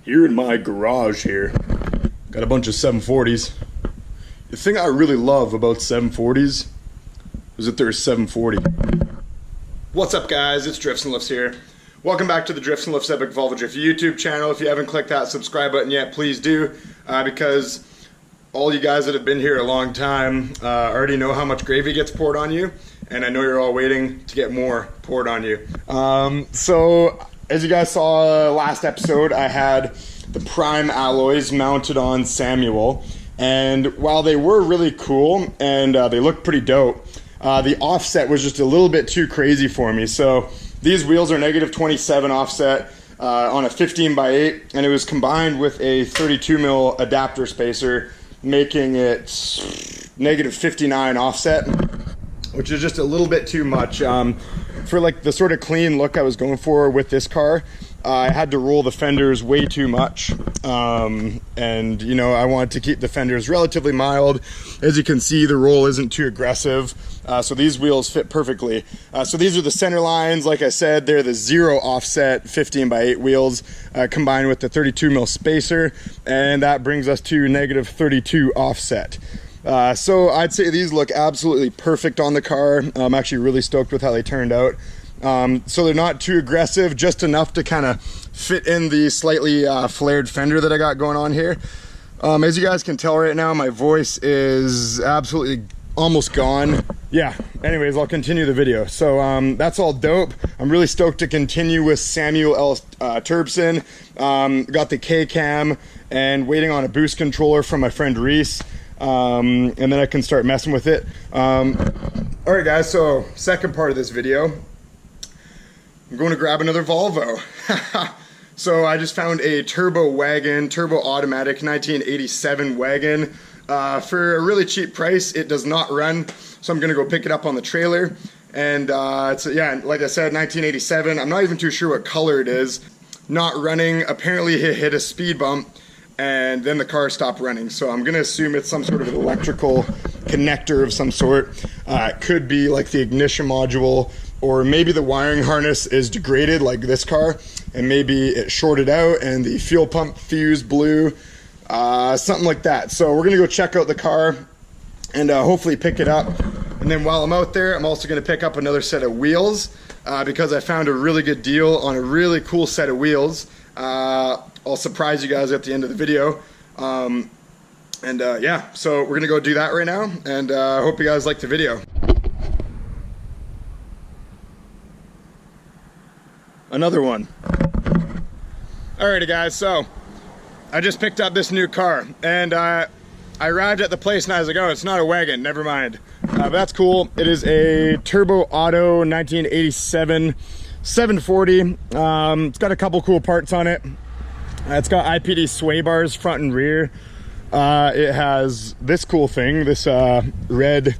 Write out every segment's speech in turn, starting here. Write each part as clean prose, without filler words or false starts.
Here in my garage here, got a bunch of 740s. The thing I really love about 740s is that they're 740. What's up guys, it's Drifts and Lifts here. Welcome back to the Drifts and Lifts Epic Volvo Drift YouTube channel. If you haven't clicked that subscribe button yet, please do, because all you guys that have been here a long time already know how much gravy gets poured on you, and I know you're all waiting to get more poured on you. So as you guys saw last episode, I had the Prime alloys mounted on Samuel, and while they were really cool and they looked pretty dope, the offset was just a little bit too crazy for me. So these wheels are -27 offset on a 15x8, and it was combined with a 32mm adapter spacer, making it -59 offset, which is just a little bit too much. For like the sort of clean look I was going for with this car, I had to roll the fenders way too much, and you know, I wanted to keep the fenders relatively mild. As you can see, the roll isn't too aggressive, so these wheels fit perfectly. So these are the center lines. Like I said, they're the 0 offset 15x8 wheels combined with the 32mm spacer, and that brings us to -32 offset. So I'd say these look absolutely perfect on the car. I'm actually really stoked with how they turned out. So they're not too aggressive, just enough to kind of fit in the slightly flared fender that I got going on here. As you guys can tell right now, my voice is absolutely almost gone. Yeah, anyways, I'll continue the video. So that's all dope. I'm really stoked to continue with Samuel L. Turbson. Got the K-Cam and waiting on a boost controller from my friend Reese. And then I can start messing with it. Alright guys, so second part of this video, I'm going to grab another Volvo. So I just found a turbo wagon, turbo automatic 1987 wagon for a really cheap price. It does not run, so I'm going to go pick it up on the trailer. And it's, yeah, like I said, 1987. I'm not even too sure what color it is. Not running. Apparently it hit a speed bump, and then the car stopped running. So I'm gonna assume it's some sort of an electrical connector of some sort. It could be like the ignition module, or maybe the wiring harness is degraded like this car, and maybe it shorted out and the fuel pump fuse blew, something like that. So we're gonna go check out the car and hopefully pick it up. And then while I'm out there, I'm also gonna pick up another set of wheels because I found a really good deal on a really cool set of wheels. I'll surprise you guys at the end of the video. Yeah, so we're gonna go do that right now, and hope you guys like the video. Another one. Alrighty guys, so I just picked up this new car, and I arrived at the place and I was like, oh, it's not a wagon, never mind. But that's cool. It is a Turbo Auto 1987 740. It's got a couple cool parts on it. It's got IPD sway bars front and rear. It has this cool thing, this red,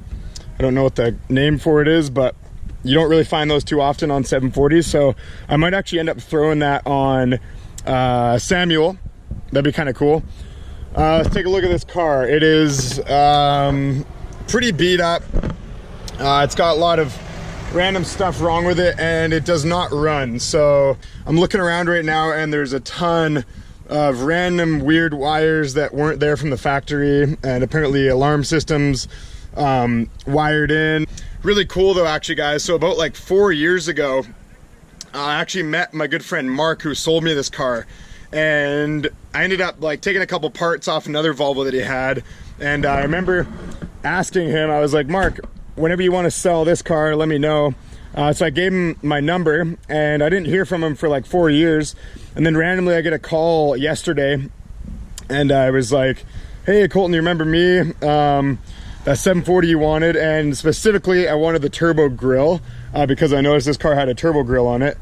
I don't know what the name for it is, but you don't really find those too often on 740s, so I might actually end up throwing that on Samuel. That'd be kind of cool. Let's take a look at this car. It is pretty beat up. It's got a lot of random stuff wrong with it, and it does not run. So I'm looking around right now, and there's a ton of random weird wires that weren't there from the factory, and apparently alarm systems wired in. Really cool though, actually guys. So about like 4 years ago, I actually met my good friend Mark, who sold me this car, and I ended up like taking a couple parts off another Volvo that he had. And I remember asking him, I was like, Mark, whenever you want to sell this car, let me know. So I gave him my number, and I didn't hear from him for like 4 years. And then randomly I get a call yesterday, and I was like, hey Colton, you remember me? That 740 you wanted, and specifically I wanted the turbo grill because I noticed this car had a turbo grill on it.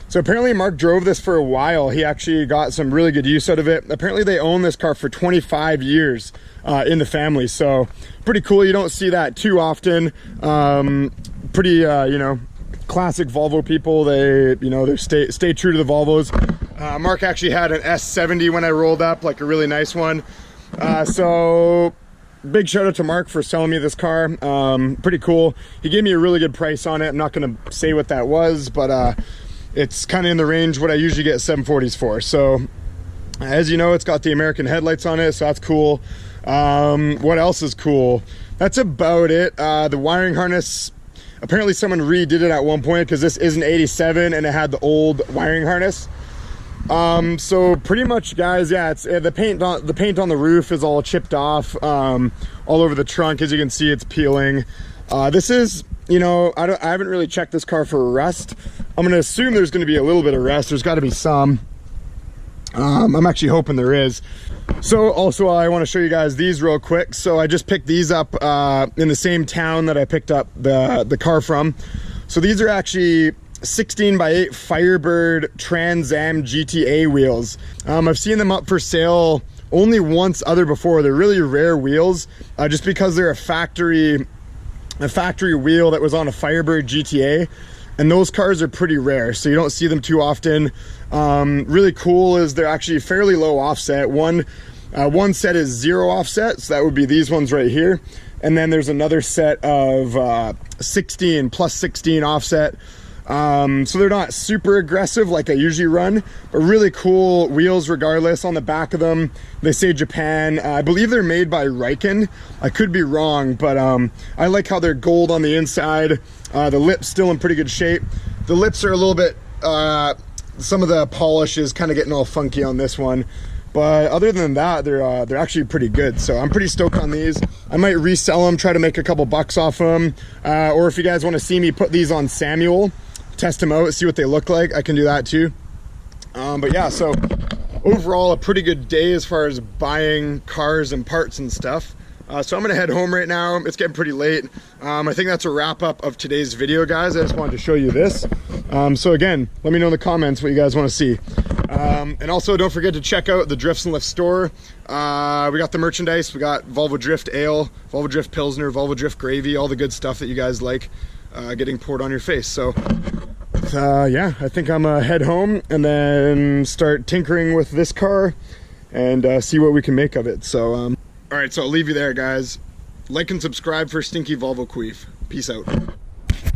So apparently Mark drove this for a while. He actually got some really good use out of it. Apparently they own this car for 25 years in the family, so pretty cool. You don't see that too often. Pretty you know, classic Volvo people. They, you know, they stay true to the Volvos. Mark actually had an S70 when I rolled up, like a really nice one. So big shout out to Mark for selling me this car. Pretty cool. He gave me a really good price on it. I'm not gonna say what that was, but it's kind of in the range what I usually get 740s for. So As you know, it's got the American headlights on it, so that's cool. What else is cool? That's about it. The wiring harness, apparently someone redid it at one point because this is an 87 and it had the old wiring harness. So pretty much, guys, yeah, it's the paint on the roof is all chipped off, all over the trunk. As you can see, it's peeling. This is, you know, I haven't really checked this car for rust. I'm gonna assume there's gonna be a little bit of rust. There's got to be some. I'm actually hoping there is. So also I want to show you guys these real quick. So I just picked these up in the same town that I picked up the car from. So these are actually 16x8 Firebird Trans Am GTA wheels. I've seen them up for sale only once other before. They're really rare wheels, just because they're a factory wheel that was on a Firebird GTA. And those cars are pretty rare, so you don't see them too often. Really cool is they're actually fairly low offset. One set is 0 offset, so that would be these ones right here. And then there's another set of 16 plus 16 offset. So they're not super aggressive like I usually run, but really cool wheels regardless. On the back of them, they say Japan. I believe they're made by Riken. I could be wrong, but I like how they're gold on the inside. The lips still in pretty good shape. The lips are a little bit, some of the polish is kind of getting all funky on this one. But other than that, they're actually pretty good. So I'm pretty stoked on these. I might resell them, try to make a couple bucks off them. Or if you guys want to see me put these on Samuel, test them out, see what they look like, I can do that too. But yeah, so overall a pretty good day as far as buying cars and parts and stuff. So I'm gonna head home right now. It's getting pretty late. I think that's a wrap up of today's video, guys. I just wanted to show you this. So again, let me know in the comments what you guys want to see. And also don't forget to check out the Drifts and Lifts store. We got the merchandise. We got Volvo Drift Ale, Volvo Drift Pilsner, Volvo Drift Gravy, all the good stuff that you guys like getting poured on your face. So yeah, I think I'm gonna head home and then start tinkering with this car and see what we can make of it. So all right, so I'll leave you there, guys. Like and subscribe for Stinky Volvo Queef. Peace out.